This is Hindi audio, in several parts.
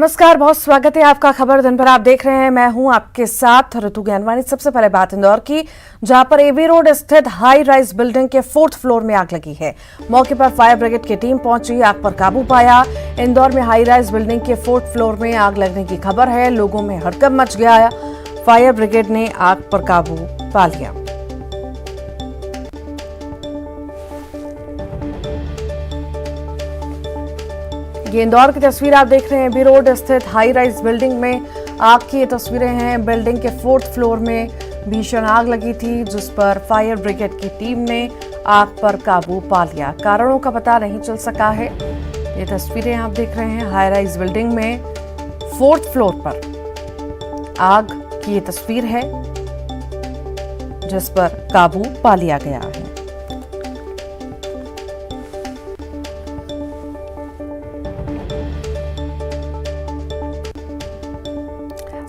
नमस्कार, बहुत स्वागत है आपका खबर दिन पर। आप देख रहे हैं, मैं हूं आपके साथ ऋतु ज्ञानवाणी। सबसे पहले बात इंदौर की, जहां पर एवी रोड स्थित हाई राइज बिल्डिंग के 4th फ्लोर में आग लगी है। मौके पर फायर ब्रिगेड की टीम पहुंची, आग पर काबू पाया। इंदौर में हाई राइज बिल्डिंग के 4th फ्लोर में आग लगने की खबर है। लोगों में हड़कंप मच गया। फायर ब्रिगेड ने आग पर काबू पा लिया। ये इंदौर की तस्वीर आप देख रहे हैं। एवी रोड स्थित हाई राइज बिल्डिंग में आग की ये तस्वीरें हैं। बिल्डिंग के 4th फ्लोर में भीषण आग लगी थी, जिस पर फायर ब्रिगेड की टीम ने आग पर काबू पा लिया। कारणों का पता नहीं चल सका है। ये तस्वीरें आप देख रहे हैं हाई राइज बिल्डिंग में 4th फ्लोर पर आग की ये तस्वीर है, जिस पर काबू पा लिया गया है।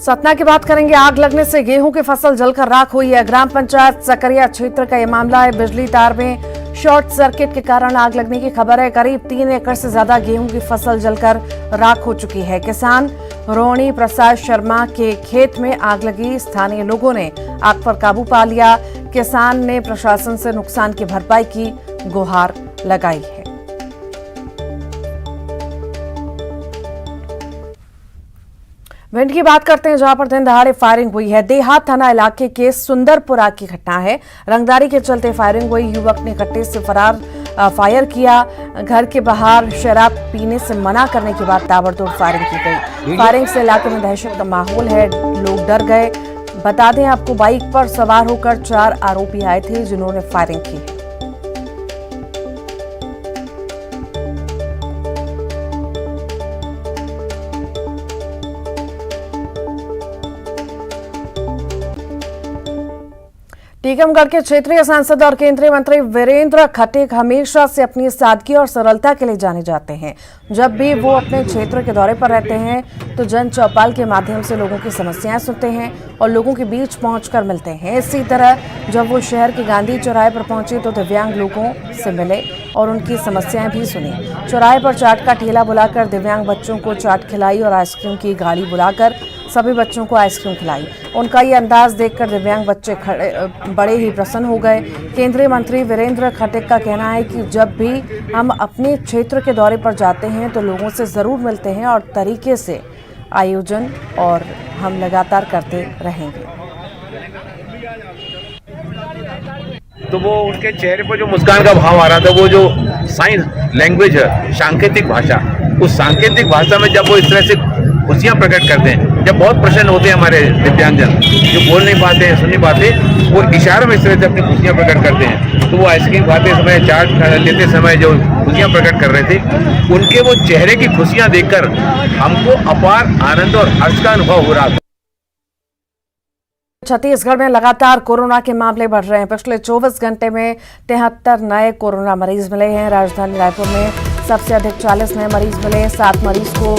सतना की बात करेंगे। आग लगने से गेहूं की फसल जलकर राख हुई है। ग्राम पंचायत सकरिया क्षेत्र का यह मामला है। बिजली तार में शॉर्ट सर्किट के कारण आग लगने की खबर है। करीब 3 एकड़ से ज्यादा गेहूं की फसल जलकर राख हो चुकी है। किसान रोहिणी प्रसाद शर्मा के खेत में आग लगी। स्थानीय लोगों ने आग पर काबू पा लिया। किसान ने प्रशासन से नुकसान की भरपाई की गुहार लगाई है। भिंड की बात करते हैं, जहां पर दिन दहाड़े फायरिंग हुई है। देहात थाना इलाके के सुंदरपुरा की घटना है। रंगदारी के चलते फायरिंग हुई। युवक ने कट्टे से फायर किया। घर के बाहर शराब पीने से मना करने के बाद ताबड़तोड़ फायरिंग की गई। फायरिंग से इलाके में दहशत का माहौल है। लोग डर गए। बता दें आपको, बाइक पर सवार होकर 4 आरोपी आए थे, जिन्होंने फायरिंग की। टीकमगढ़ के क्षेत्रीय सांसद और केंद्रीय मंत्री वीरेंद्र खटीक हमेशा से अपनी सादगी और सरलता के लिए जाने जाते हैं। जब भी वो अपने क्षेत्र के दौरे पर रहते हैं तो जन चौपाल के माध्यम से लोगों की समस्याएं सुनते हैं और लोगों के बीच पहुंचकर मिलते हैं। इसी तरह जब वो शहर के गांधी चौराहे पर पहुंचे तो दिव्यांग लोगों से मिले और उनकी समस्याएं भी सुनी। चौराहे पर चाट का ठेला बुलाकर दिव्यांग बच्चों को चाट खिलाई और आइसक्रीम की गाड़ी बुलाकर सभी बच्चों को आइसक्रीम खिलाई। उनका ये अंदाज देखकर दिव्यांग बच्चे बड़े ही प्रसन्न हो गए। केंद्रीय मंत्री वीरेंद्र खटीक का कहना है कि जब भी हम अपने क्षेत्र के दौरे पर जाते हैं तो लोगों से ज़रूर मिलते हैं और तरीके से आयोजन और हम लगातार करते रहेंगे। तो वो उनके चेहरे पर जो मुस्कान का भाव आ रहा था, वो जो साइन लैंग्वेज है, सांकेतिक भाषा, उस सांकेतिक भाषा में जब वो इस तरह से खुशियाँ प्रकट करते हैं, जब बहुत प्रसन्न होते हैं हमारे दिव्यांगजन जो बोल नहीं पाते हैं, सुन नहीं पाते, वो इशारों में इस तरह से अपनी खुशियाँ प्रकट करते हैं। तो वो आइसक्रीम खाते समय, चाट लेते समय जो खुशियाँ प्रकट कर रहे थे, उनके वो चेहरे की खुशियाँ देखकर हमको अपार आनंद और हर्ष का अनुभव हो रहा था। छत्तीसगढ़ में लगातार कोरोना के मामले बढ़ रहे हैं। पिछले 24 घंटे में 73 नए कोरोना मरीज मिले हैं। राजधानी रायपुर में सबसे अधिक 40 नए मरीज मिले। 7 मरीज को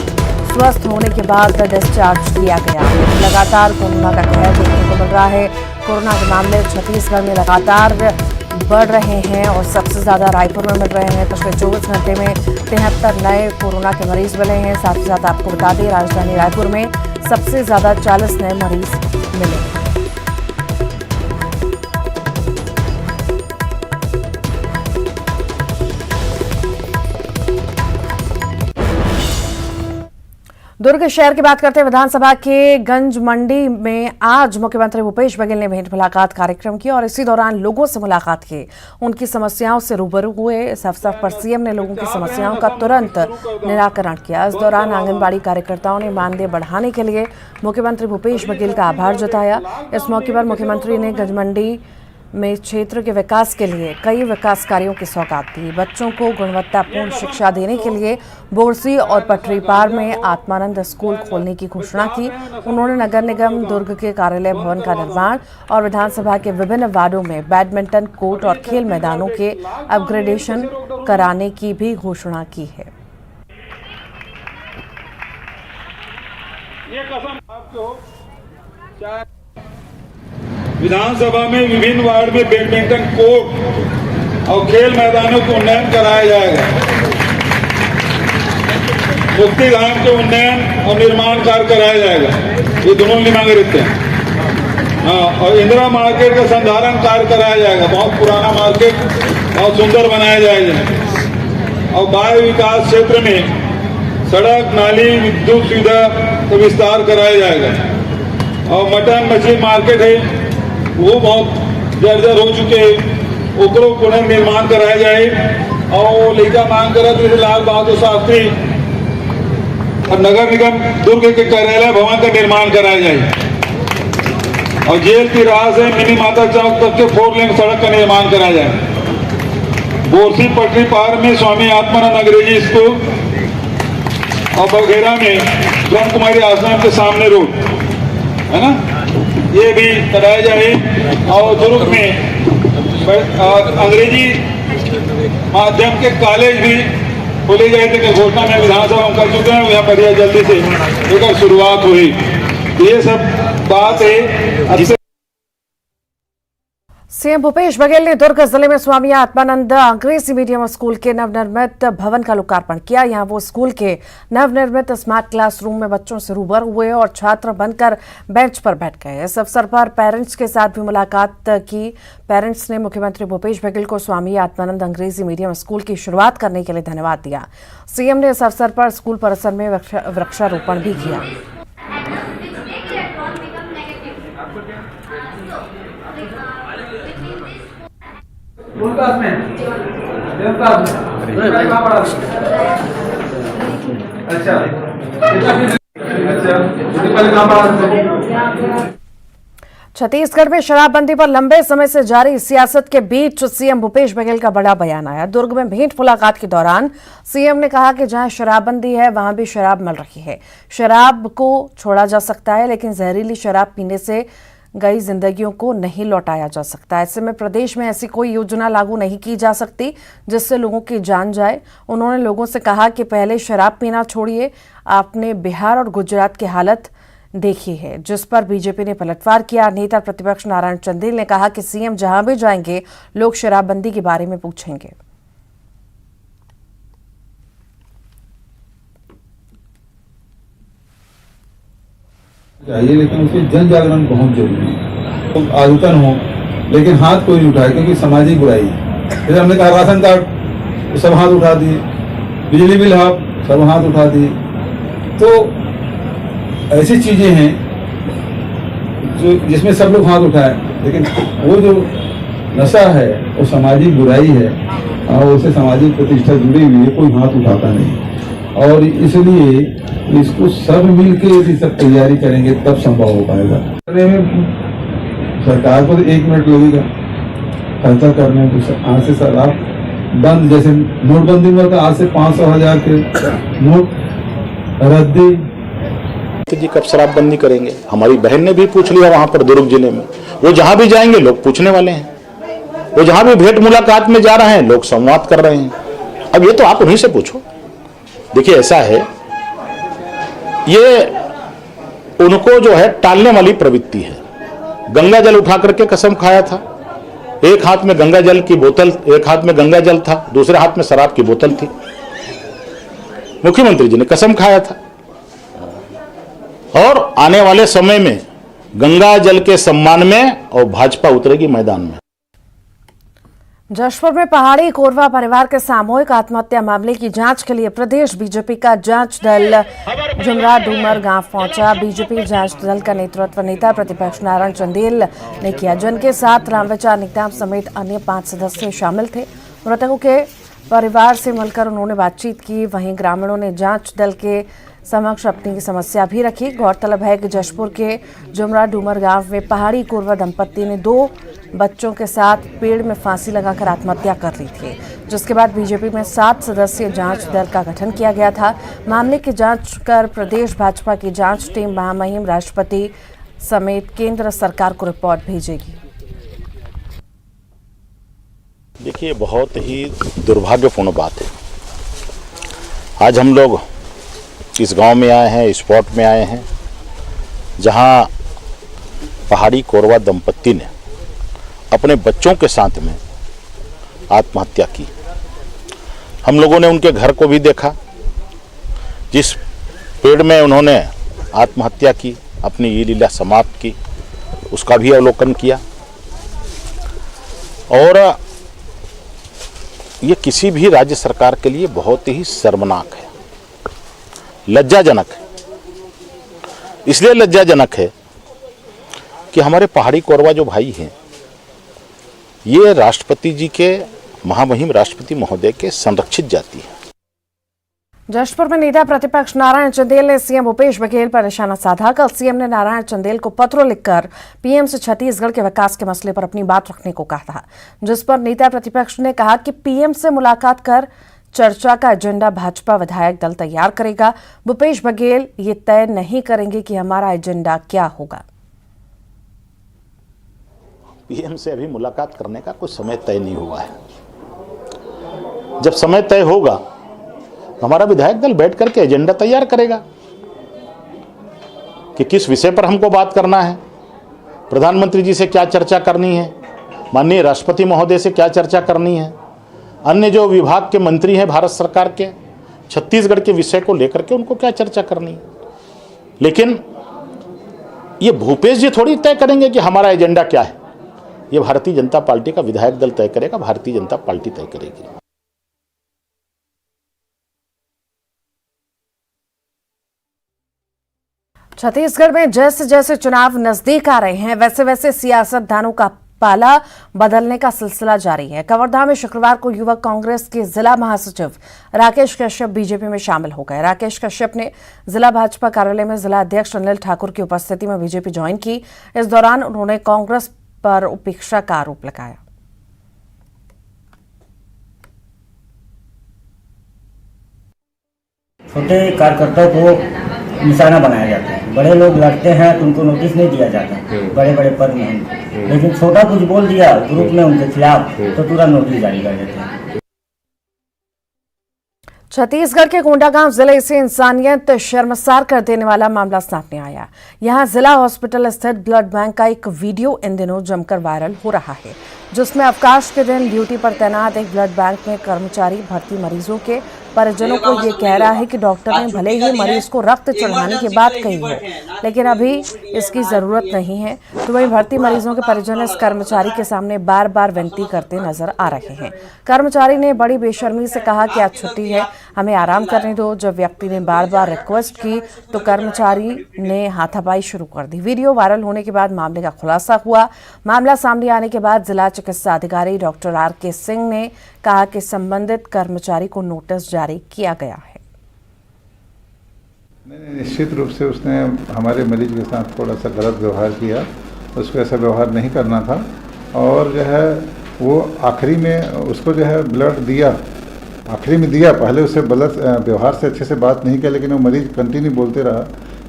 स्वस्थ होने के बाद डिस्चार्ज किया गया। लगातार कोरोना का कहर देखने को मिल रहा है। कोरोना के मामले छत्तीसगढ़ में लगातार बढ़ रहे हैं और सबसे ज़्यादा रायपुर में मिल रहे हैं। पिछले 24 घंटे में 73 नए कोरोना के मरीज मिले हैं। साथ ही साथ आपको बता दें, राजधानी रायपुर में सबसे ज़्यादा 40 नए मरीज मिले हैं। दुर्ग शहर की बात करते हैं। विधानसभा के गंज मंडी में आज मुख्यमंत्री भूपेश बघेल ने भेंट मुलाकात कार्यक्रम किया और इसी दौरान लोगों से मुलाकात की, उनकी समस्याओं से रूबरू हुए। इस अवसर पर सीएम ने लोगों की समस्याओं का तुरंत निराकरण किया। इस दौरान आंगनबाड़ी कार्यकर्ताओं ने मानदेय बढ़ाने के लिए मुख्यमंत्री भूपेश बघेल का आभार जताया। इस मौके पर मुख्यमंत्री ने गंज मंडी में क्षेत्र के विकास के लिए कई विकास कार्यों की सौगात दी। बच्चों को गुणवत्तापूर्ण शिक्षा देने के लिए बोरसी और पटरी पार में आत्मानंद स्कूल खोलने की घोषणा की। उन्होंने नगर निगम दुर्ग के कार्यालय भवन का निर्माण और विधानसभा के विभिन्न वार्डों में बैडमिंटन कोर्ट और खेल मैदानों के अपग्रेडेशन कराने की भी घोषणा की है। ये कसम आपको विधानसभा में विभिन्न वार्ड में बैडमिंटन कोर्ट और खेल मैदानों को उन्नयन कराया जाएगा। मुक्ति धाम के उन्नयन और निर्माण कार्य कराया जाएगा, ये दोनों की मांगे रहते हैं। हाँ, और इंदिरा मार्केट का संधारण कार्य कराया जाएगा, बहुत पुराना मार्केट बहुत सुंदर बनाया जाएगा। और बाह्य विकास क्षेत्र में सड़क, नाली, विद्युत सुविधा का विस्तार कराया जाएगा। और मटन मछली मार्केट है, वो बहुत जर्जर हो चुके हैं, ओकरो पुनर्निर्माण कराया जाए। और लेखा मांग करा तो लाल बहादुर शास्त्री और नगर निगम दुर्ग के कार्यालय भवन का निर्माण कराया जाए। और जेल की राह से मिनी माता चौक तक के 4 लेन सड़क का निर्माण कराया जाए। बोरसी पटरी पार में स्वामी आत्मानंद अंग्रेजी स्कूल और बघेरा में ब्रह्म कुमारी आश्रम के सामने रोड है ना, ये भी कराया जाए। और दुर्ग में अंग्रेजी माध्यम के कॉलेज भी खोले जाए थे, घोषणा में विधानसभा हम कर चुके हैं, यहाँ पर जल्दी से एक शुरुआत हुई। ये सब बात है। सीएम भूपेश बघेल ने दुर्ग जिले में स्वामी आत्मानंद अंग्रेजी मीडियम स्कूल के नवनिर्मित भवन का लोकार्पण किया। यहां वो स्कूल के नवनिर्मित स्मार्ट क्लासरूम में बच्चों से रूबरू हुए और छात्र बनकर बेंच पर बैठ गए। इस अवसर पर पेरेंट्स के साथ भी मुलाकात की। पेरेंट्स ने मुख्यमंत्री भूपेश बघेल को स्वामी आत्मानंद अंग्रेजी मीडियम स्कूल की शुरुआत करने के लिए धन्यवाद दिया। सीएम ने इस अवसर पर स्कूल परिसर में वृक्षारोपण भी किया। छत्तीसगढ़ में शराबबंदी पर लंबे समय से जारी सियासत के बीच सीएम भूपेश बघेल का बड़ा बयान आया। दुर्ग में भेंट मुलाकात के दौरान सीएम ने कहा कि जहां शराबबंदी है वहां भी शराब मिल रही है। शराब को छोड़ा जा सकता है, लेकिन जहरीली शराब पीने से गई जिंदगियों को नहीं लौटाया जा सकता। ऐसे में प्रदेश में ऐसी कोई योजना लागू नहीं की जा सकती जिससे लोगों की जान जाए। उन्होंने लोगों से कहा कि पहले शराब पीना छोड़िए। आपने बिहार और गुजरात की हालत देखी है, जिस पर बीजेपी ने पलटवार किया। नेता प्रतिपक्ष नारायण चंदेल ने कहा कि सीएम जहां भी जाएंगे लोग शराबबंदी के बारे में पूछेंगे। चाहिए, लेकिन उसमें जन जागरण बहुत जरूरी है। तो आदतन हो, लेकिन हाथ कोई नहीं उठाए, क्योंकि सामाजिक बुराई है। जैसे हमने कहा राशन कार्ड, सब हाथ उठा दिए, बिजली बिल सब हाथ उठा दिए। तो ऐसी चीजें हैं जो जिसमें सब लोग हाथ उठाए, लेकिन वो जो नशा है वो सामाजिक बुराई है और उससे सामाजिक प्रतिष्ठा जुड़ी हुई है, कोई हाथ उठाता नहीं। और इसलिए इसको सब मिलके यदि सब तैयारी करेंगे तब संभव हो पाएगा। सरकार को तो 1 मिनट लगेगा खर्चा करने में। आज से शराब बंद, जैसे नोटबंदी में आज से 500,000 के नोट रद्दी। जी कब शराबबंदी करेंगे? हमारी बहन ने भी पूछ लिया वहां पर दुर्ग जिले में। वो जहां भी जाएंगे लोग पूछने वाले हैं। वो जहां भी भेंट मुलाकात में जा रहे हैं लोग संवाद कर रहे हैं। अब ये तो आप उन्हीं से पूछो। देखिए ऐसा है, ये उनको जो है टालने वाली प्रवृत्ति है। गंगा जल उठा करके कसम खाया था। एक हाथ में गंगा जल की बोतल, एक हाथ में गंगा जल था, दूसरे हाथ में शराब की बोतल थी। मुख्यमंत्री जी ने कसम खाया था और आने वाले समय में गंगा जल के सम्मान में और भाजपा उतरेगी मैदान में। जशपुर में पहाड़ी कोरवा परिवार के सामूहिक आत्महत्या मामले की जांच के लिए प्रदेश बीजेपी का जांच दल जुमरा डूमर गांव पहुंचा। बीजेपी जांच दल का नेतृत्व नेता प्रतिपक्ष नारायण चंदेल ने किया, जिनके साथ रामविचार नेताम समेत अन्य 5 सदस्य शामिल थे। मृतकों के परिवार से मिलकर उन्होंने बातचीत की। वहीं ग्रामीणों ने जांच दल के समक्ष अपनी समस्या भी रखी। गौरतलब है कि जशपुर के जुमरा डूमर गांव में पहाड़ी कोरवा दंपत्ति ने 2 बच्चों के साथ पेड़ में फांसी लगाकर आत्महत्या कर ली थी, जिसके बाद बीजेपी में 7 सदस्यीय जांच दल का गठन किया गया था। मामले की जांच कर प्रदेश भाजपा की जांच टीम महामहिम राष्ट्रपति समेत केंद्र सरकार को रिपोर्ट भेजेगी। देखिए बहुत ही दुर्भाग्यपूर्ण बात है। आज हम लोग इस गांव में आए हैं, स्पॉट में आए हैं, जहां पहाड़ी कोरवा दंपत्ति ने अपने बच्चों के साथ में आत्महत्या की। हम लोगों ने उनके घर को भी देखा। जिस पेड़ में उन्होंने आत्महत्या की, अपनी ये लीला समाप्त की, उसका भी अवलोकन किया। और ये किसी भी राज्य सरकार के लिए बहुत ही शर्मनाक है, लज्जाजनक है। इसलिए लज्जाजनक है कि हमारे पहाड़ी कोरवा जो भाई हैं, ये राष्ट्रपति जी के, महामहिम राष्ट्रपति महोदय के संरक्षित जाति है। जशपुर में नेता प्रतिपक्ष नारायण चंदेल ने सीएम भूपेश बघेल पर निशाना साधा। कल सीएम ने नारायण चंदेल को पत्र लिखकर पीएम से छत्तीसगढ़ के विकास के मसले पर अपनी बात रखने को कहा था, जिस पर नेता प्रतिपक्ष ने कहा कि पीएम से मुलाकात कर चर्चा का एजेंडा भाजपा विधायक दल तैयार करेगा। भूपेश बघेल ये तय नहीं करेंगे कि हमारा एजेंडा क्या होगा। पीएम से अभी मुलाकात करने का कोई समय तय नहीं हुआ है। जब समय तय होगा हमारा विधायक दल बैठ करके एजेंडा तैयार करेगा कि किस विषय पर हमको बात करना है, प्रधानमंत्री जी से क्या चर्चा करनी है, माननीय राष्ट्रपति महोदय से क्या चर्चा करनी है, अन्य जो विभाग के मंत्री हैं भारत सरकार के, छत्तीसगढ़ के विषय को लेकर के उनको क्या चर्चा करनी है। लेकिन ये भूपेश जी थोड़ी तय करेंगे कि हमारा एजेंडा क्या है। ये भारतीय जनता पार्टी का विधायक दल तय करेगा, भारतीय जनता पार्टी तय करेगी। छत्तीसगढ़ में जैसे जैसे चुनाव नजदीक आ रहे हैं, वैसे वैसे सियासतदानों का पाला बदलने का सिलसिला जारी है। कवर्धा में शुक्रवार को युवक कांग्रेस के जिला महासचिव राकेश कश्यप बीजेपी में शामिल हो गए। राकेश कश्यप ने जिला भाजपा कार्यालय में जिला अध्यक्ष अनिल ठाकुर की उपस्थिति में बीजेपी ज्वाइन की। इस दौरान उन्होंने कांग्रेस पर उपेक्षा का आरोप लगाया। छोटे कार्यकर्ताओं को निशाना बनाया जाता है, बड़े लोग लड़ते हैं तो उनको नोटिस नहीं दिया जाता, बड़े बड़े पद में हैं, लेकिन छोटा कुछ बोल दिया ग्रुप में उनके खिलाफ तो तुरंत नोटिस जारी कर देते हैं। छत्तीसगढ़ के कोंडागांव जिले से इंसानियत शर्मसार कर देने वाला मामला सामने आया। यहां जिला हॉस्पिटल स्थित ब्लड बैंक का एक वीडियो इन दिनों जमकर वायरल हो रहा है, जिसमें अवकाश के दिन ड्यूटी पर तैनात एक ब्लड बैंक में कर्मचारी भर्ती मरीजों के परिजनों को ये कह रहा है कि डॉक्टर ने भले ही मरीज को रक्त चढ़ाने की बात कही हो, लेकिन अभी इसकी जरूरत नहीं है। तो वहीं भर्ती मरीजों के परिजन इस कर्मचारी के सामने बार बार विनती करते नजर आ रहे हैं। कर्मचारी ने बड़ी बेशर्मी से कहा कि आज छुट्टी है, हमें आराम करने दो। जब व्यक्ति ने बार बार रिक्वेस्ट की तो कर्मचारी ने हाथापाई शुरू कर दी। वीडियो वायरल होने के बाद मामले का खुलासा हुआ। मामला सामने आने के बाद जिला चिकित्सा अधिकारी डॉक्टर RK सिंह ने कहा कि संबंधित कर्मचारी को नोटिस जारी किया गया है। निश्चित रूप से उसने हमारे मरीज के साथ थोड़ा सा गलत व्यवहार किया, उसको ऐसा व्यवहार नहीं करना था। और जो है वो आखिरी में उसको जो है ब्लड दिया, आखिरी में दिया, पहले उससे गलत व्यवहार से अच्छे से बात नहीं किया, लेकिन वो मरीज कंटिन्यू बोलते रहा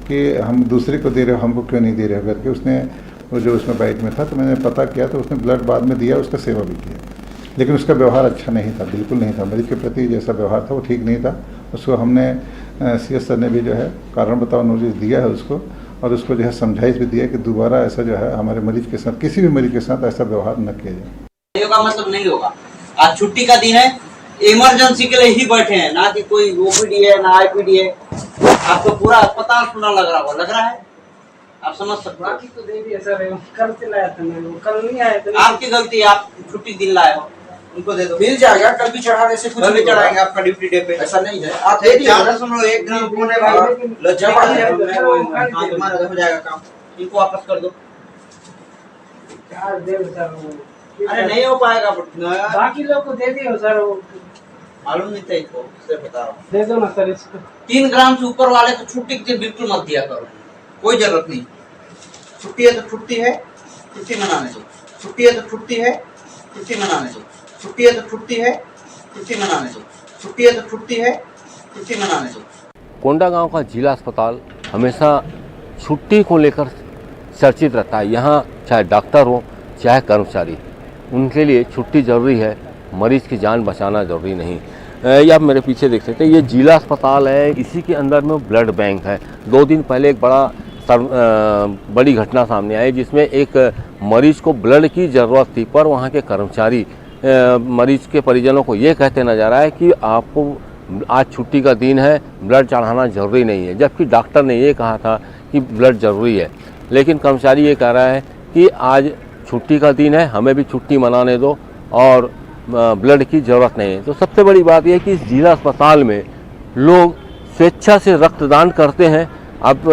कि हम दूसरे को दे रहे हो, हमको क्यों नहीं दे रहे हो करके। उसने वो जो उसमें बाइक में था तो मैंने पता किया तो उसने ब्लड बाद में दिया, उसका सेवा भी किया, लेकिन उसका व्यवहार अच्छा नहीं था, बिल्कुल नहीं था। मरीज के प्रति जैसा व्यवहार था वो ठीक नहीं था। उसको हमने CS सर ने भी जो है कारण बताओ नोटिस दिया है उसको, और उसको जो है समझाइश भी दिया कि दोबारा ऐसा जो है हमारे मरीज के साथ, किसी भी मरीज के साथ ऐसा व्यवहार न किया जाए। का मतलब नहीं होगा। आज छुट्टी का दिन है, इमरजेंसी के लिए ही बैठे हैं, ना कि कोई OPD है ना IPD है। आपको पूरा अस्पताल सुना लग रहा है, आप समझ सकते हो। तो दे दिया सर, कल से लाया था मैं, वो कल नहीं आया था। आपकी गलती है, आप छुट्टी दिन लाए हो, उनको दे दो, मिल जाएगा। कल भी चढ़ाने से कुछ नहीं चढ़ाएंगे आपका ड्यूटी डे पे, ऐसा नहीं है। आप दे दिए, सुन लो, 1 ग्राम होने वाला लज्जा तुम्हारा हो जाएगा काम, इनको वापस कर दो। अरे नहीं हो पाएगा, बाकी लोग को दे दियो सर, वो मालूम नहीं था इनको, इससे बता रहा हूँ। दे दो ना सर इसको। 3 ग्राम से ऊपर वाले को छुट्टी के दिन बिल्कुल मत दिया करो, कोई जरूरत नहीं। छुट्टी है तो छुट्टी है, छुट्टी मनाने दो। छुट्टी है तो छुट्टी है, छुट्टी मनाने दो। छुट्टी है तो छुट्टी है, छुट्टी मनाने दो। छुट्टी है तो छुट्टी है, छुट्टी मनाने दो। कोंडागांव का जिला अस्पताल हमेशा छुट्टी को लेकर चर्चित रहता है। यहाँ चाहे डॉक्टर हो चाहे कर्मचारी, उनके लिए छुट्टी जरूरी है, मरीज की जान बचाना जरूरी नहीं। ये आप मेरे पीछे देख सकते हैं, ये जिला अस्पताल है, इसी के अंदर में ब्लड बैंक है। 2 दिन पहले एक बड़ी घटना सामने आई जिसमें एक मरीज को ब्लड की ज़रूरत थी, पर वहाँ के कर्मचारी मरीज के परिजनों को ये कहते नजर आए कि आपको आज छुट्टी का दिन है, ब्लड चढ़ाना जरूरी नहीं है, जबकि डॉक्टर ने ये कहा था कि ब्लड ज़रूरी है। लेकिन कर्मचारी ये कह रहा है कि आज छुट्टी का दिन है, हमें भी छुट्टी मनाने दो और ब्लड की ज़रूरत नहीं है। तो सबसे बड़ी बात यह है कि इस जिला अस्पताल में लोग स्वेच्छा से रक्तदान करते हैं। अब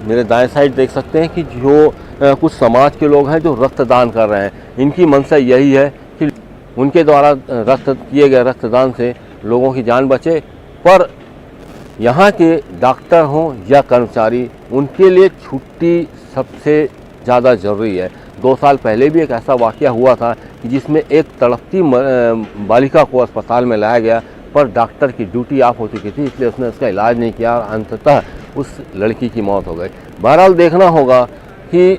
मेरे दाएं साइड देख सकते हैं कि जो कुछ समाज के लोग हैं जो रक्तदान कर रहे हैं, इनकी मंशा यही है कि उनके द्वारा किए गए रक्तदान से लोगों की जान बचे। पर यहाँ के डॉक्टर हों या कर्मचारी, उनके लिए छुट्टी सबसे ज़्यादा ज़रूरी है। 2 साल पहले भी एक ऐसा वाक़या हुआ था कि जिसमें एक तड़पती बालिका को अस्पताल में लाया गया, पर डॉक्टर की ड्यूटी ऑफ हो चुकी थी, इसलिए उसने उसका इलाज नहीं किया और अंततः उस लड़की की मौत हो गई। बहरहाल देखना होगा कि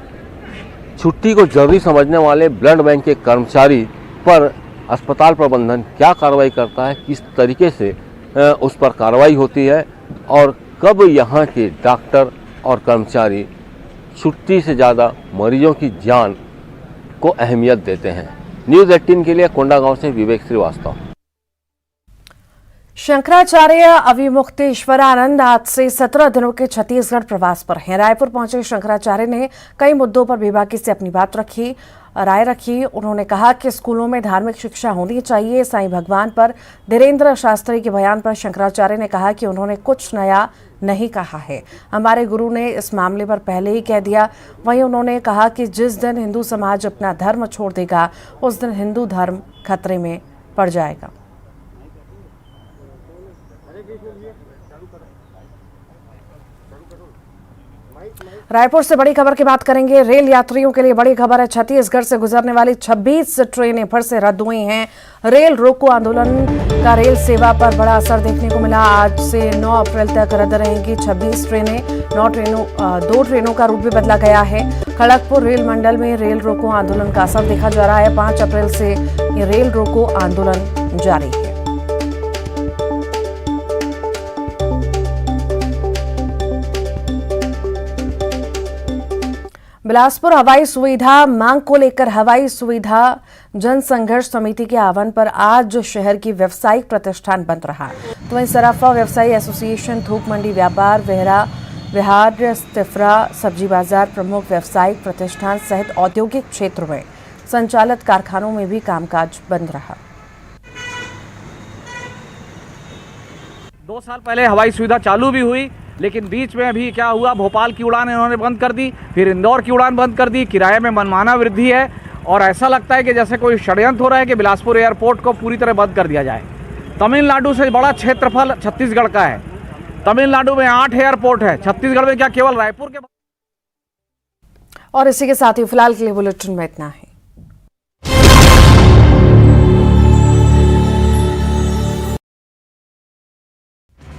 छुट्टी को जरूरी समझने वाले ब्लड बैंक के कर्मचारी पर अस्पताल प्रबंधन क्या कार्रवाई करता है, किस तरीके से उस पर कार्रवाई होती है और कब यहाँ के डॉक्टर और कर्मचारी छुट्टी से ज़्यादा मरीजों की जान को अहमियत देते हैं। न्यूज़ 18 के लिए कोंडागांव से विवेक श्रीवास्तव। शंकराचार्य अविमुक्तेश्वरानंद आज से 17 दिनों के छत्तीसगढ़ प्रवास पर हैं। रायपुर पहुंचे शंकराचार्य ने कई मुद्दों पर बेबाकी से अपनी राय रखी। उन्होंने कहा कि स्कूलों में धार्मिक शिक्षा होनी चाहिए। साईं भगवान पर धीरेन्द्र शास्त्री के बयान पर शंकराचार्य ने कहा कि उन्होंने कुछ नया नहीं कहा है, हमारे गुरु ने इस मामले पर पहले ही कह दिया। वहीं उन्होंने कहा कि जिस दिन हिंदू समाज अपना धर्म छोड़ देगा, उस दिन हिंदू धर्म खतरे में पड़ जाएगा। रायपुर से बड़ी खबर की बात करेंगे। रेल यात्रियों के लिए बड़ी खबर है। छत्तीसगढ़ से गुजरने वाली 26 ट्रेनें फिर से रद्द हुई हैं। रेल रोको आंदोलन का रेल सेवा पर बड़ा असर देखने को मिला। आज से 9 अप्रैल तक रद्द रहेंगी 26 ट्रेनें। 2 ट्रेनों का रूट भी बदला गया है। खड़गपुर रेल मंडल में रेल रोको आंदोलन का असर देखा जा रहा है। 5 अप्रैल से ये रेल रोको आंदोलन जारी है। बिलासपुर हवाई सुविधा मांग को लेकर हवाई सुविधा जन संघर्ष समिति के आह्वान पर आज शहर की व्यावसायिक प्रतिष्ठान बंद रहा। तो वहीं सराफा व्यवसायी एसोसिएशन, थोक मंडी व्यापार, विहार, तिफरा, सब्जी बाजार प्रमुख व्यावसायिक प्रतिष्ठान सहित औद्योगिक क्षेत्र में संचालित कारखानों में भी कामकाज बंद रहा। 2 साल पहले हवाई सुविधा चालू भी हुई, लेकिन बीच में अभी क्या हुआ, भोपाल की उड़ान इन्होंने बंद कर दी, फिर इंदौर की उड़ान बंद कर दी। किराए में मनमाना वृद्धि है और ऐसा लगता है कि जैसे कोई षड्यंत्र हो रहा है कि बिलासपुर एयरपोर्ट को पूरी तरह बंद कर दिया जाए। तमिलनाडु से बड़ा क्षेत्रफल छत्तीसगढ़ का है। तमिलनाडु में 8 एयरपोर्ट है, छत्तीसगढ़ में क्या केवल रायपुर के। और इसी के साथ ही फिलहाल के लिए बुलेटिन में इतना है।